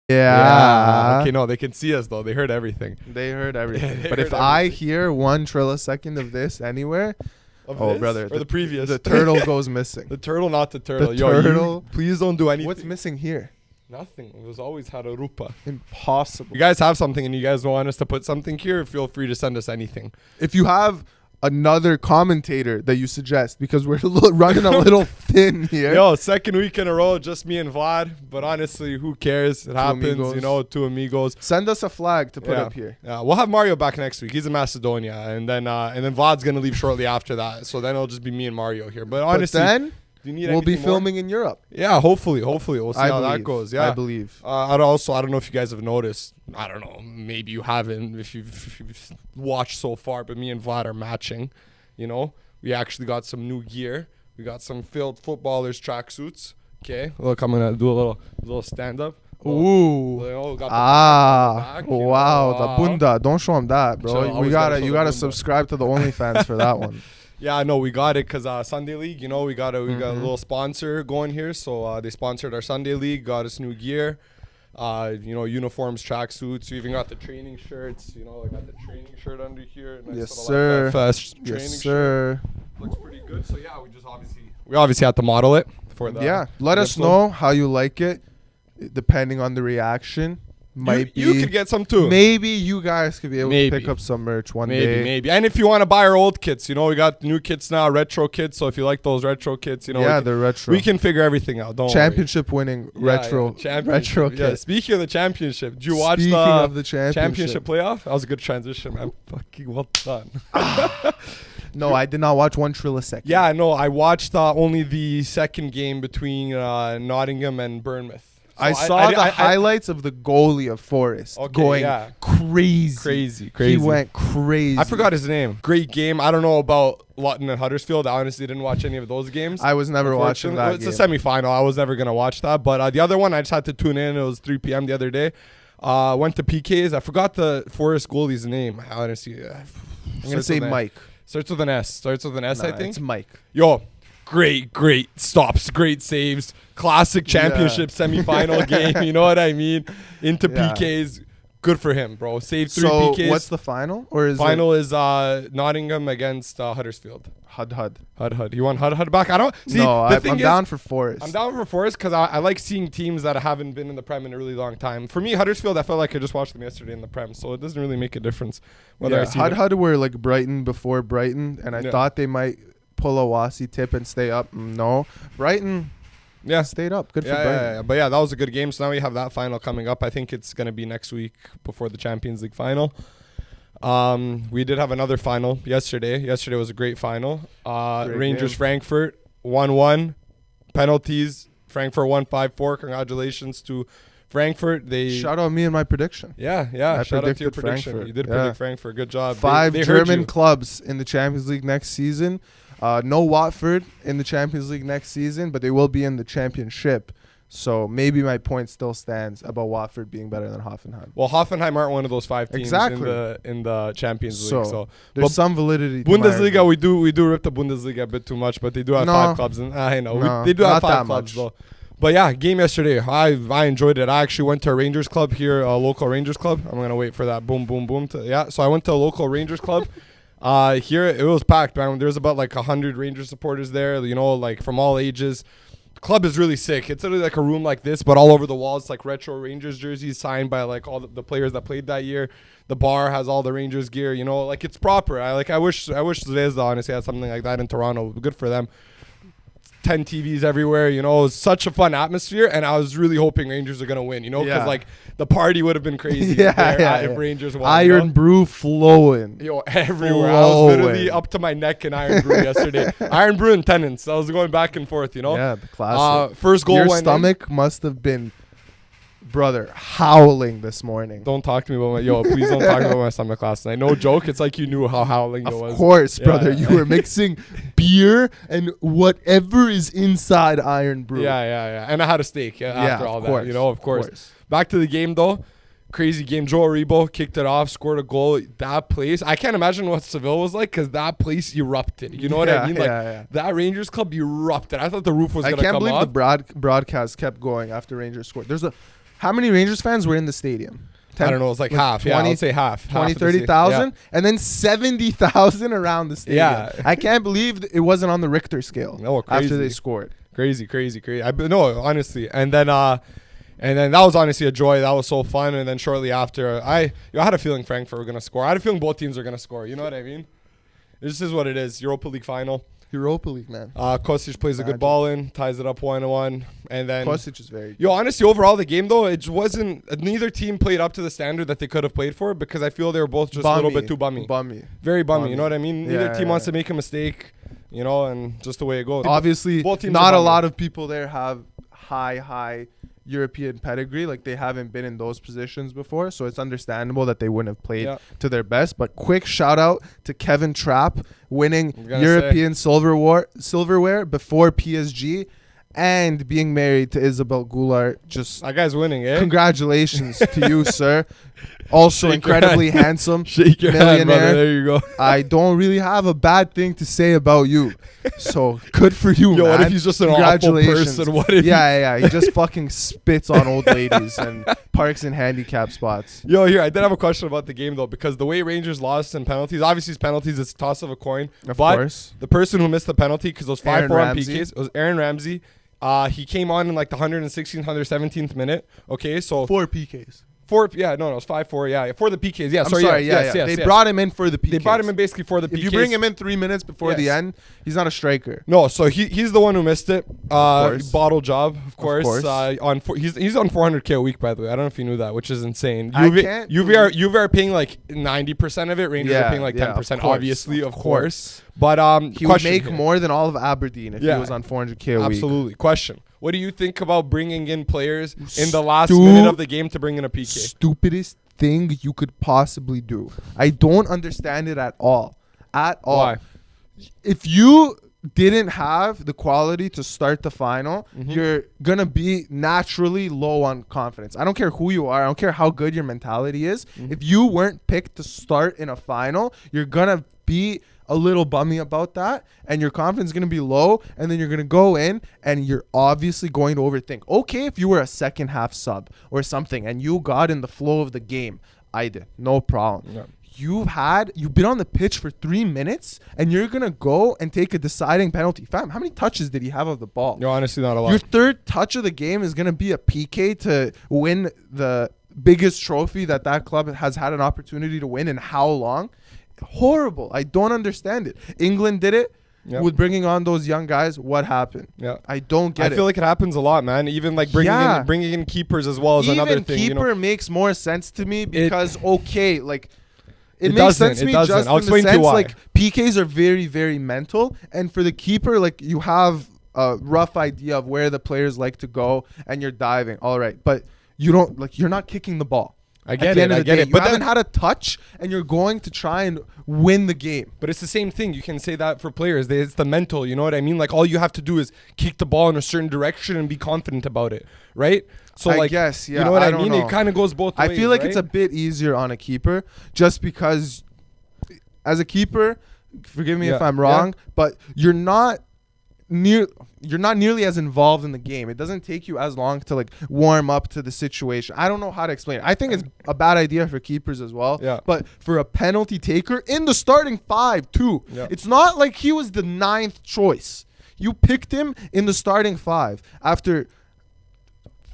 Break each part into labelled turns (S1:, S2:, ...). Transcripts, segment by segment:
S1: Yeah.
S2: Okay, no, they can see us though. They heard everything.
S1: They heard everything.
S2: They
S1: But
S2: heard
S1: if I
S2: everything.
S1: hear 1 trillisecond of this anywhere,
S2: This?
S1: brother,
S2: Or the previous.
S1: the turtle goes missing.
S2: The turtle, not the turtle.
S1: The
S2: Yo,
S1: turtle.
S2: please don't do anything.
S1: What's missing here?
S2: Nothing. It was always had Europa.
S1: Impossible.
S2: You guys have something and you guys want us to put something here, feel free to send us anything.
S1: If you have another commentator that you suggest, because we're running a little thin here.
S2: Yo, second week in a row, just me and Vlad. But honestly, who cares? It happens,
S1: amigos.
S2: you know, 2 amigos.
S1: Send us a flag to put
S2: Yeah.
S1: up here.
S2: Yeah, we'll have Mario back next week. He's in Macedonia, and then Vlad's gonna leave shortly after that. So then it'll just be me and Mario here. But honestly,
S1: But then
S2: do you need
S1: we'll be
S2: anything more?
S1: filming in Europe.
S2: Yeah, hopefully we'll see how that goes. Yeah,
S1: I believe.
S2: I don't know if you guys have noticed. I don't know. Maybe you haven't if you've watched so far. But me and Vlad are matching. You know, we actually got some new gear. We got some field footballers tracksuits. Okay, look, I'm gonna do a little stand up.
S1: Ooh.
S2: You know, got the back, you
S1: Wow.
S2: know,
S1: The bunda. Don't show him that, bro.
S2: So I
S1: you
S2: always gotta show
S1: gotta
S2: the bunda.
S1: subscribe to the OnlyFans for that one.
S2: Yeah, I know we got it because Sunday League. You know, we got a
S1: Mm-hmm.
S2: little sponsor going here, so they sponsored our Sunday League, got us new gear. You know, uniforms, tracksuits. We even got the training shirts. You know, I got the training shirt under here. Nice
S1: Yes,
S2: little
S1: sir.
S2: FS training
S1: Yes,
S2: shirt.
S1: sir.
S2: Looks pretty good. So yeah, we obviously had to model it for the.
S1: Yeah. Let us
S2: episode.
S1: know how you like it, depending on the reaction. Might
S2: you
S1: be.
S2: could get some too.
S1: Maybe you guys could be able
S2: Maybe.
S1: to pick up some merch one day.
S2: Maybe. And if you want to buy our old kits, you know, we got new kits now, retro kits. So if you like those retro kits, you know,
S1: Yeah, they're retro.
S2: we can figure everything out. Don't
S1: Championship winning
S2: worry.
S1: retro
S2: Championship.
S1: retro
S2: Yeah,
S1: kit.
S2: speaking of the championship, did you watch
S1: Speaking
S2: the
S1: of the championship.
S2: playoff? That was a good transition, man. Fucking well done.
S1: No, I did not watch 1 trillisecond.
S2: Yeah, no, I watched only the second game between Nottingham and Bournemouth. So
S1: I saw the highlights of the goalie of Forest going crazy.
S2: Crazy.
S1: He went crazy.
S2: I forgot his name. Great game. I don't know about Luton and Huddersfield. I honestly didn't watch any of those games.
S1: I was never watching that
S2: It's
S1: game.
S2: a semi-final. I was never going to watch that. But the other one, I just had to tune in. It was 3 p.m. the other day. Went to PKs. I forgot the Forest goalie's name. Honestly,
S1: I'm going to say Mike.
S2: Starts with an S. I think.
S1: It's Mike.
S2: Yo, great stops, great saves, classic championship semifinal game. You know what I mean? Into
S1: Yeah.
S2: PKs, good for him, bro. Saved 3
S1: So
S2: PKs.
S1: what's the final? Or is
S2: Final is Nottingham against Huddersfield.
S1: Hud?
S2: Hud. You want Hud back? I don't see.
S1: No,
S2: the
S1: I'm
S2: thing is,
S1: down for Forest.
S2: I'm down for Forest because I like seeing teams that haven't been in the Prem in a really long time. For me, Huddersfield, I felt like I just watched them yesterday in the Prem, so it doesn't really make a difference whether I see them.
S1: Hud were like Brighton before Brighton, and I thought they might pull a Wasi tip and stay up. No, Brighton.
S2: Yeah.
S1: Stayed up. Good for
S2: Yeah,
S1: Brighton.
S2: yeah. But yeah, that was a good game. So now we have that final coming up. I think it's going to be next week before the Champions League final. We did have another final yesterday. Yesterday was a great final. Rangers
S1: game.
S2: Frankfurt 1-1. Penalties. Frankfurt won 5-4. Congratulations to Frankfurt. They
S1: Shout out me and my prediction.
S2: Yeah.
S1: I
S2: Shout out to your
S1: predicted
S2: prediction.
S1: Frankfurt.
S2: You did
S1: Yeah.
S2: predict Frankfurt. Good job.
S1: 5
S2: they heard
S1: German
S2: you.
S1: clubs in the Champions League next season. No Watford in the Champions League next season, but they will be in the championship. So maybe my point still stands about Watford being better than Hoffenheim.
S2: Well, Hoffenheim aren't one of those 5 teams
S1: Exactly.
S2: in the Champions League.
S1: So,
S2: So
S1: there's some validity to my
S2: Bundesliga,
S1: argument.
S2: we do rip the Bundesliga a bit too much, but they do have
S1: No.
S2: 5 clubs. And I know
S1: No,
S2: they do have
S1: not
S2: 5
S1: that
S2: clubs
S1: much.
S2: though. But yeah, game yesterday, I enjoyed it. I actually went to a Rangers club here, a local Rangers club. I'm gonna wait for that boom boom boom. So I went to a local Rangers club. Here it was packed, man. There's about like 100 Rangers supporters there. You know, like from all ages. The club is really sick. It's literally like a room like this, but all over the walls like retro Rangers jerseys signed by like all the players that played that year. The bar has all the Rangers gear. You know, like it's proper. I wish Zvezda honestly had something like that in Toronto. Good for them. 10 TVs everywhere, you know, it was such a fun atmosphere, and I was really hoping Rangers are gonna win, you know, because like the party would have been crazy if Rangers won.
S1: Iron Brew flowing.
S2: Yo, everywhere. I was literally up to my neck in Iron Brew yesterday. Iron Brew and tenants. I was going back and forth, you know.
S1: Yeah, the classic.
S2: First goal
S1: Your
S2: went
S1: stomach must have been, brother, howling this morning.
S2: Don't talk to me about please don't talk about my stomach last night. No joke. It's like you knew how howling it was.
S1: Of course,
S2: Yeah,
S1: brother.
S2: yeah.
S1: You were mixing beer and whatever is inside Iron Brew.
S2: Yeah. And I had a steak after all that, you know, of course. Back to the game, though. Crazy game. Joe Aribo kicked it off, scored a goal. That place, I can't imagine what Seville was like because that place erupted. You know what I mean? Like that Rangers club erupted. I thought the roof was going to come
S1: I can't believe
S2: off.
S1: the broadcast kept going after Rangers scored. There's a How many Rangers fans were in the stadium?
S2: I don't know. It's like half.
S1: 20,
S2: I would say half.
S1: 20, 30,000, and then 70,000 around the stadium.
S2: Yeah.
S1: I can't believe it wasn't on the Richter scale.
S2: No, crazy.
S1: After they scored.
S2: Crazy. No, honestly. And then that was honestly a joy. That was so fun. And then shortly after, I had a feeling Frankfurt were going to score. I had a feeling both teams were going to score. You know what I mean? This is what it is. Europa League final.
S1: Europa League, man.
S2: Kostic plays a good ball in, ties it up 1-1, and then
S1: Kostic is very good.
S2: Yo, honestly, overall the game though, it wasn't. Neither team played up to the standard that they could have played for because I feel they were both just a little bit too bummy. Very bummy. You know what I mean? Neither team wants to make a mistake, you know, and just the way it goes.
S1: Obviously,
S2: both teams
S1: not a lot of people there have high European pedigree. Like they haven't been in those positions before, so it's understandable that they wouldn't have played to their best. But quick shout out to Kevin Trapp winning European silverware before PSG and being married to Isabel Goulart. Just
S2: that guy's winning, eh?
S1: Congratulations to you, sir. Also incredibly handsome
S2: Shake your
S1: millionaire.
S2: hand, brother. There you go.
S1: I don't really have a bad thing to say about you. So good for you,
S2: Yo,
S1: man.
S2: what if he's just an awful person? What if
S1: he just fucking spits on old ladies and parks in handicap spots.
S2: Yo, here, I did have a question about the game, though, because the way Rangers lost in penalties, obviously it's penalties, it's a toss of a coin.
S1: Of course.
S2: The person who missed the penalty, because it was 5-4 on
S1: Ramsey.
S2: PKs, it was Aaron Ramsey. He came on in like the 116th, 117th minute. Okay, so
S1: 4 PKs.
S2: It was 5-4. Yeah, for the PKs. Yeah,
S1: They brought him in for the PKs.
S2: They brought him in basically for the PKs.
S1: If you bring him in 3 minutes before the end, he's not a striker.
S2: No, so he's the one who missed it. Bottle job, of course. He's on 400K a week, by the way. I don't know if you knew that, which is insane. UV are paying like 90% of it. Rangers are paying like 10%, obviously, of course. But
S1: he would make more than all of Aberdeen if he was on 400K a week.
S2: Absolutely. Question. What do you think about bringing in players in the last minute of the game to bring in a PK?
S1: Stupidest thing you could possibly do. I don't understand it at all.
S2: Why?
S1: If you didn't have the quality to start the final, you're going to be naturally low on confidence. I don't care who you are. I don't care how good your mentality is. If you weren't picked to start in a final, you're going to be a little bummy about that, and your confidence is going to be low, and then you're going to go in and you're obviously going to overthink. Okay, if you were a second half sub or something and you got in the flow of the game, I did, no problem. Yeah. You've been on the pitch for 3 minutes and you're going to go and take a deciding penalty. Fam, how many touches did he have of the ball?
S2: No, honestly, not a lot.
S1: Your third touch of the game is going to be a PK to win the biggest trophy that club has had an opportunity to win in how long? Horrible. I don't understand it. England did it with bringing on those young guys. What happened? Yeah, I don't get it.
S2: I feel like it happens a lot, man. Even like bringing in keepers as well as another thing.
S1: Keeper makes more sense to me because it makes sense to me just
S2: I'll
S1: in
S2: explain
S1: the sense
S2: why.
S1: like PKs are very, very mental, and for the keeper, like you have a rough idea of where the players like to go, and you're diving. All right, but you're not kicking the ball.
S2: I get it.
S1: You haven't had a touch, and you're going to try and win the game.
S2: But it's the same thing. You can say that for players. It's the mental. You know what I mean? Like all you have to do is kick the ball in a certain direction and be confident about it, right? So
S1: I guess, yeah.
S2: You know what I mean? It kind of goes both ways.
S1: I feel like it's a bit easier on a keeper, just because as a keeper, forgive me if I'm wrong, but you're not nearly as involved in the game. It doesn't take you as long to like warm up to the situation. I don't know how to explain it. I think it's a bad idea for keepers as well. Yeah. But for a penalty taker in the starting 5 too, it's not like he was the 9th choice. You picked him in the starting 5 after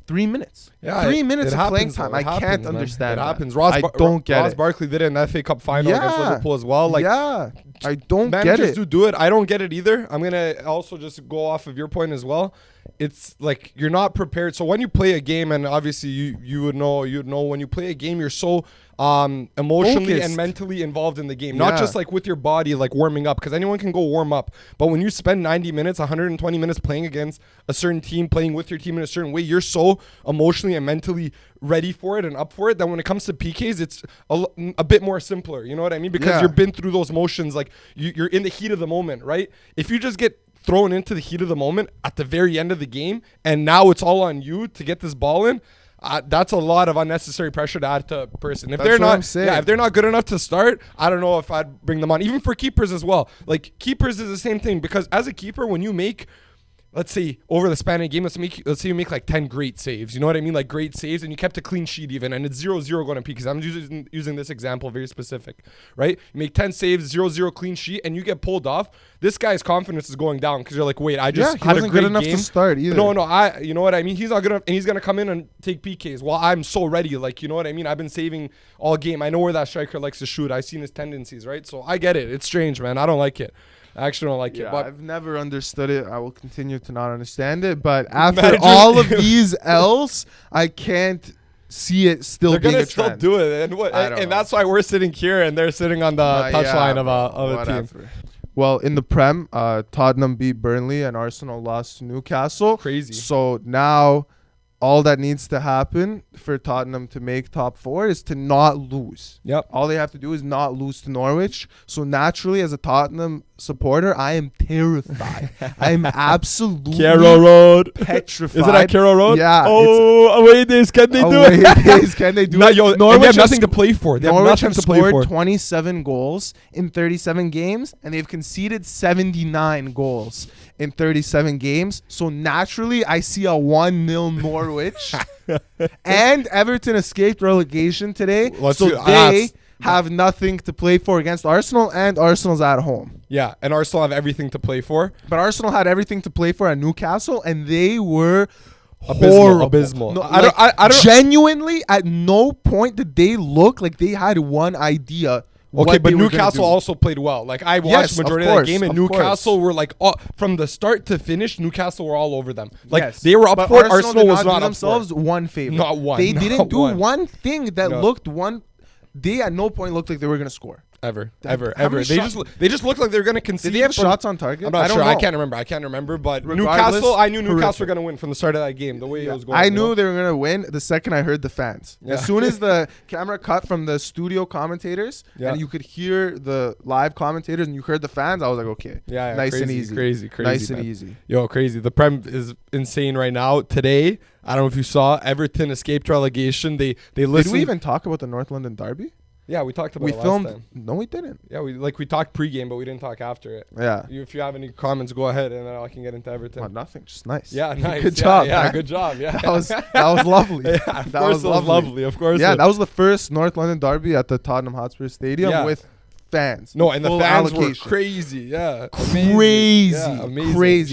S1: 3 minutes. Yeah, 3 minutes of playing time. I can't understand.
S2: It happens.
S1: I don't get it.
S2: Ross Barkley did it in the FA Cup final against Liverpool as well. Like,
S1: I don't get it.
S2: Managers do it. I don't get it either. I'm gonna also just go off of your point as well. It's like you're not prepared. So when you play a game, and obviously you would know when you play a game, you're so emotionally
S1: focused
S2: and mentally involved in the game, not just like with your body, like warming up, because anyone can go warm up. But when you spend 90 minutes, 120 minutes playing against a certain team, playing with your team in a certain way, you're so emotionally and mentally ready for it and up for it that when it comes to PKs, it's a bit more simpler. You know what I mean? Because you've been through those motions, like you're in the heat of the moment, right? If you just get thrown into the heat of the moment at the very end of the game and now it's all on you to get this ball in, that's a lot of unnecessary pressure to add to a person. If they're not good enough to start, I don't know if I'd bring them on. Even for keepers as well. Like keepers is the same thing, because as a keeper, when you make let's say over the span of the game, let's say you make like 10 great saves. You know what I mean? Like great saves, and you kept a clean sheet even, and it's 0-0 going to peak, because I'm using this example very specific, right? You make 10 saves, 0-0 clean sheet, and you get pulled off. This guy's confidence is going down because you're like, wait, I just had a great
S1: good enough
S2: game.
S1: to start either.
S2: No, you know what I mean? He's not good enough, and he's going to come in and take PKs. Well, I'm so ready. Like, you know what I mean? I've been saving all game. I know where that striker likes to shoot. I've seen his tendencies, right? So I get it. It's strange, man. I don't like it. I actually don't like it. But
S1: I've never understood it. I will continue to not understand it. But after all of these L's, I can't see it still being a trend.
S2: They're gonna still do it, and that's why we're sitting here and they're sitting on the touchline of a team.
S1: Well, in the Prem, Tottenham beat Burnley and Arsenal lost to Newcastle.
S2: Crazy.
S1: So now all that needs to happen for Tottenham to make top 4 is to not lose.
S2: Yep.
S1: All they have to do is not lose to Norwich. So naturally, as a Tottenham supporter, I am terrified. I am absolutely
S2: Carroll Road.
S1: petrified.
S2: Is it at Carroll Road?
S1: Yeah.
S2: Oh, away days. Can they do it?
S1: Can they do
S2: it?
S1: it?
S2: Norwich they have nothing to play for.
S1: Norwich have scored 27 goals in 37 games, and they've conceded 79 goals in 37 games. So naturally, I see a 1-0 Norwich. And Everton escaped relegation today. They have nothing to play for against Arsenal, and Arsenal's at home.
S2: Yeah, and Arsenal have everything to play for.
S1: But Arsenal had everything to play for at Newcastle, and they were abysmal. No, I don't genuinely, at no point did they look like they had one idea.
S2: Okay, but Newcastle also played well. Like, I watched majority of that game, and Newcastle were like, from the start to finish, Newcastle were all over them. Like, they were up for it. Arsenal was not up
S1: themselves
S2: for it.
S1: one favor.
S2: Not one.
S1: They didn't do one thing that looked They at no point looked like they were going to score.
S2: Ever. They just looked like they were going to concede.
S1: Did they have shots on target?
S2: I'm not sure. I can't remember. But Newcastle, I knew Newcastle were going to win from the start of that game. The way it was going.
S1: I knew they were going to win the second I heard the fans. Yeah. As soon as the camera cut from the studio commentators and you could hear the live commentators and you heard the fans, I was like, okay, nice and easy.
S2: Crazy.
S1: Nice and easy.
S2: Yo, crazy. The Prem is insane right now. Today, I don't know if you saw, Everton escaped relegation. They listened.
S1: Did we even talk about the North London derby?
S2: Yeah, we talked about it last time.
S1: No, we didn't.
S2: Yeah, we talked pre-game, but we didn't talk after it.
S1: Yeah.
S2: If you have any comments, go ahead, and then I can get into Everton.
S1: Oh, nothing. Just nice.
S2: Yeah, nice.
S1: Good job.
S2: Yeah, good job. Yeah.
S1: That was lovely.
S2: Yeah, that was lovely. Of course.
S1: Yeah, that was the first North London derby at the Tottenham Hotspur Stadium with fans.
S2: No, and the fans were crazy. Yeah.
S1: Crazy.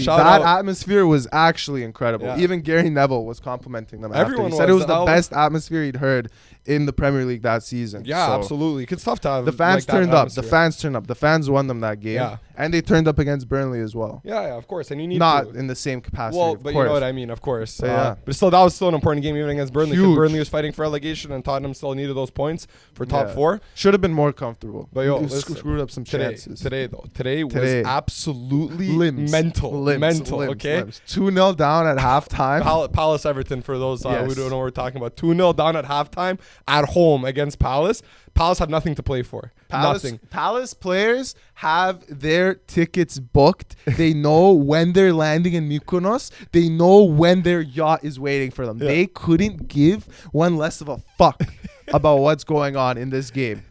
S1: That atmosphere was actually incredible. Yeah. Even Gary Neville was complimenting them. Everyone said it was the best atmosphere he'd heard in the Premier League that season.
S2: Yeah, absolutely. It's tough to have.
S1: The fans turned up. The fans turned up. The fans won them that game. Yeah. And they turned up against Burnley as well.
S2: Yeah, of course. And you need
S1: not in the same capacity.
S2: Well, but you know what I mean, of course.
S1: Yeah.
S2: But still, that was still an important game even against Burnley. Because Burnley was fighting for relegation, and Tottenham still needed those points for top 4.
S1: Should have been more comfortable.
S2: But yo,
S1: screwed up some chances.
S2: Today was absolutely mental. Okay,
S1: 2-0 down at halftime.
S2: Palace Everton, for those who don't know what we're talking about. 2-0 down at halftime at home against Palace. Palace have nothing to play for. Nothing.
S1: Palace players have their tickets booked. They know when they're landing in Mykonos. They know when their yacht is waiting for them. Yeah. They couldn't give one less of a fuck about what's going on in this game.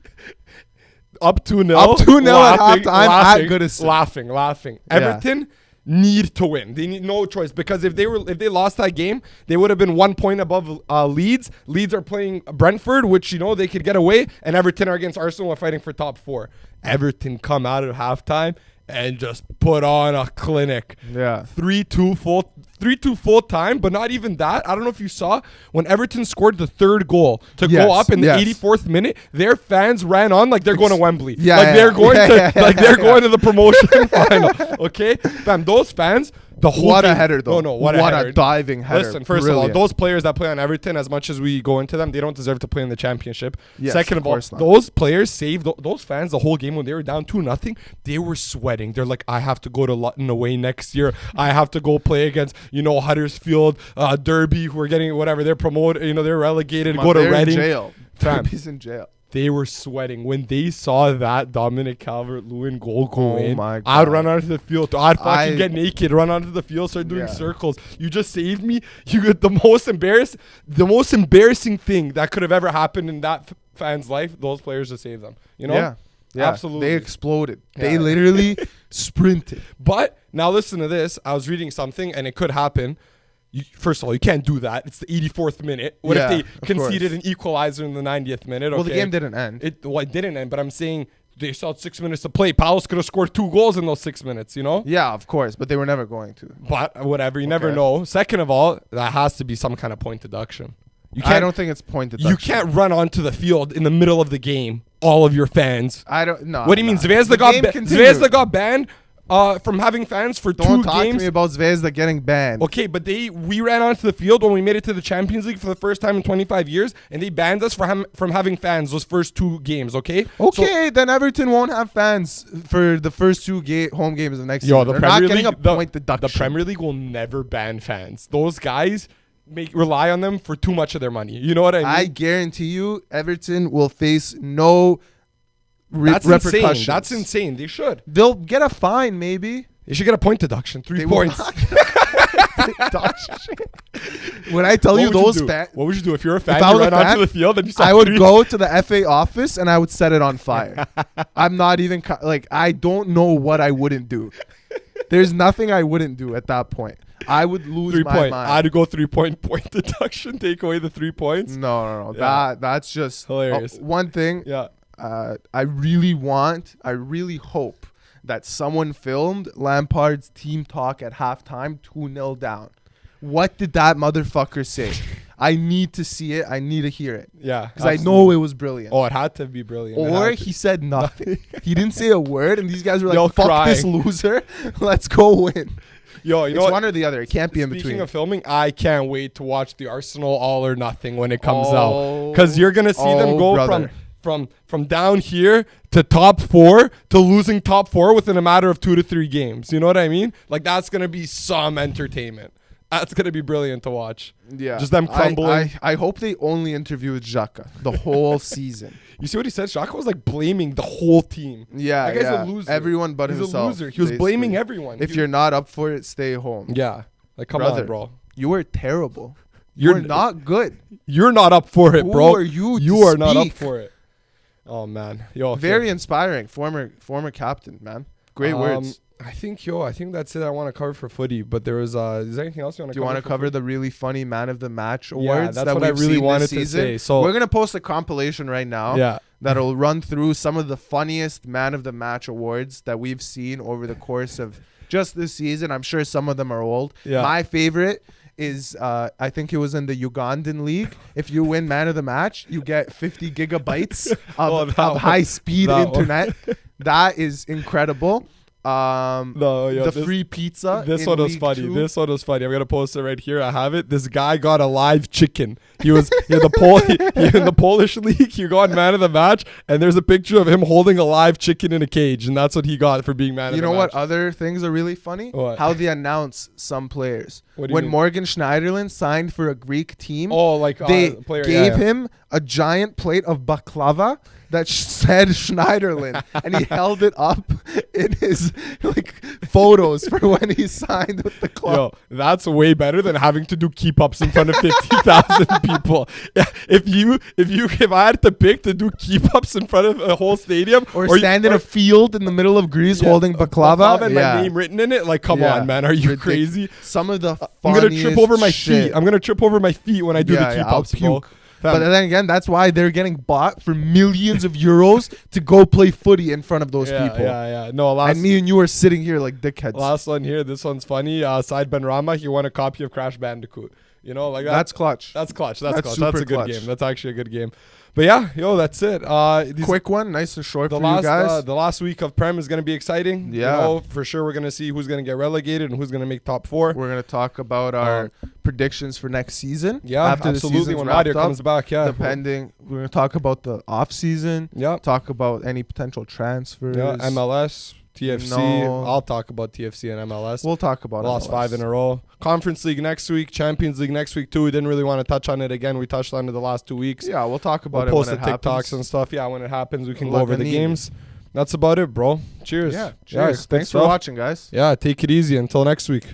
S2: Up 2-0
S1: at halftime at Goodison.
S2: Laughing. Everton need to win. They need no choice, because if they lost that game, they would have been 1 point above Leeds. Leeds are playing Brentford, which they could get away, and Everton are against Arsenal, are fighting for top 4. Everton come out at halftime and just put on a clinic.
S1: Yeah.
S2: 3-2 full time, but not even that. I don't know if you saw when Everton scored the third goal to go up in the 84th minute, their fans ran on like they're going to Wembley. They're going to the promotion final. Okay? Fam, those fans, the whole
S1: what a header though.
S2: No,
S1: what a diving header.
S2: Listen, first of all, those players that play on Everton, as much as we go into them, they don't deserve to play in the championship.
S1: Yes,
S2: second of all, those players saved those fans the whole game when they were down 2-0. They were sweating. They're like, I have to go to Luton away next year. I have to go play against, Huddersfield, Derby, who are getting whatever. They're promoted, they're relegated. Go to Reading.
S1: Derby's in jail.
S2: They were sweating when they saw that Dominic Calvert-Lewin goal go in.
S1: My God.
S2: I'd run onto the field. I'd fucking get naked, run onto the field, start doing circles. You just saved me. You get the most embarrassing thing that could have ever happened in that fan's life. Those players just saved them.
S1: Yeah.
S2: Absolutely.
S1: They exploded. They literally sprinted.
S2: But Now listen to this. I was reading something, and it could happen. First of all, you can't do that. It's the 84th minute. What if they conceded an equalizer in the 90th minute?
S1: Well, the game didn't end.
S2: It didn't end, but I'm saying they still had 6 minutes to play. Palos could have scored 2 goals in those 6 minutes, you know?
S1: Yeah, of course, but they were never going to.
S2: But whatever, you never know. Second of all, that has to be some kind of point deduction. I don't think it's point deduction. You can't run onto the field in the middle of the game, all of your fans.
S1: I don't know.
S2: What do you mean? Zvezda got banned from having fans for 2 games.
S1: Don't talk to me about Zvezda getting banned.
S2: Okay, but we ran onto the field when we made it to the Champions League for the first time in 25 years, and they banned us from having fans those first 2 games, okay?
S1: Okay, then Everton won't have fans for the first 2 home games of next season.
S2: They're not getting a point deduction. The Premier League will never ban fans. Those guys rely on them for too much of their money. You know what I mean?
S1: I guarantee you Everton will face no
S2: That's
S1: repercussions.
S2: Insane. That's insane. They should.
S1: They'll get a fine, maybe.
S2: They should get a point deduction. 3 points.
S1: When I tell you those
S2: fans, what would you do if you're a fan? You run onto the field and you saw I would
S1: go to the FA office and I would set it on fire. I'm not even I don't know what I wouldn't do. There's nothing I wouldn't do at that point. I would lose my mind.
S2: I'd go 3 point deduction. Take away the 3 points.
S1: No. Yeah. That's just
S2: hilarious.
S1: One thing.
S2: Yeah.
S1: I really hope that someone filmed Lampard's team talk at halftime 2-0 down. What did that motherfucker say? I need to see it. I need to hear it.
S2: Yeah.
S1: Because I know it was brilliant.
S2: Oh, it had to be brilliant.
S1: Or he said nothing. He didn't say a word, and these guys were like, fuck this loser. Let's go win.
S2: Yo, you know
S1: it's one or the other. It can't be in between.
S2: Speaking of filming, I can't wait to watch the Arsenal All or Nothing when it comes out. Because you're going to see them go from down here to top 4 to losing top 4 within a matter of 2 to 3 games. You know what I mean? Like, that's going to be some entertainment. That's going to be brilliant to watch.
S1: Yeah.
S2: Just them crumbling.
S1: I hope they only interviewed Xhaka the whole season.
S2: You see what he said? Xhaka was like blaming the whole team.
S1: Yeah,
S2: that guy's a loser.
S1: Everyone but himself.
S2: He's a loser. He was blaming everyone.
S1: If you're not up for it, stay home.
S2: Yeah. Like, come on, bro.
S1: You were terrible. You're not good.
S2: You're not up for it, bro.
S1: Who are you
S2: You are not up for it. Oh, man. Yo,
S1: very inspiring. Former captain, man. Great words.
S2: I think that's it I want to cover for footy. But there was, is there anything else you want to cover?
S1: Do you want to cover the really funny Man of the Match awards?
S2: Yeah, that's what I really wanted to say. So
S1: we're going to post a compilation right now.
S2: Yeah.
S1: That'll run through some of the funniest Man of the Match awards that we've seen over the course of just this season. I'm sure some of them are old.
S2: Yeah.
S1: My favorite is I think it was in the Ugandan league. If you win Man of the Match, you get 50 gigabytes of high-speed internet. That is incredible. Free pizza.
S2: This one was funny. This one was funny. I'm gonna post it right here. I have it. This guy got a live chicken. He was in the Polish league. He got Man of the Match, and there's a picture of him holding a live chicken in a cage, and that's what he got for being Man of the Match.
S1: You know what other things are really funny?
S2: What?
S1: How they announce some players.
S2: When
S1: Morgan Schneiderlin signed for a Greek team,
S2: they
S1: gave him a giant plate of baklava that said Schneiderlin, and he held it up in his photos for when he signed with the club.
S2: Yo, that's way better than having to do keep ups in front of 50,000 people. Yeah, if I had to pick to do keep ups in front of a whole stadium,
S1: or stand in a field in the middle of Greece holding baklava
S2: and my name written in it, come on, man, are you crazy?
S1: Some of the
S2: I'm gonna trip over my feet. I'm gonna trip over my feet when I do the keep ups, bro.
S1: But then again, that's why they're getting bought for millions of euros to go play footy in front of those people.
S2: Yeah. No,
S1: and me and you are sitting here like dickheads.
S2: Last one here. This one's funny. Said Benrahma, he won a copy of Crash Bandicoot. You know, like that.
S1: That's clutch.
S2: That's clutch. That's clutch.
S1: Super
S2: That's a good
S1: clutch.
S2: game. That's actually a good game. But yeah, that's it.
S1: Quick one, nice and short for you guys.
S2: The last week of Prem is going to be exciting.
S1: Yeah.
S2: For sure we're going to see who's going to get relegated and who's going to make top 4.
S1: We're going to talk about our predictions for next season.
S2: Yeah,
S1: after
S2: absolutely.
S1: The
S2: when Nadia comes back,
S1: Depending. We're going to talk about the off season.
S2: Yeah.
S1: Talk about any potential transfers.
S2: Yeah, MLS. TFC.
S1: No.
S2: I'll talk about TFC and MLS.
S1: We'll talk about
S2: Lost
S1: MLS.
S2: 5 in a row. Conference League next week. Champions League next week too. We didn't really want to touch on it again. We touched on it the last 2 weeks.
S1: Yeah, we'll talk about
S2: it. We'll post the
S1: TikToks
S2: happens. And stuff. Yeah, when it happens, we can go over the games. That's about it, bro. Cheers.
S1: Yeah, cheers. Thanks for watching, guys.
S2: Yeah, take it easy. Until next week.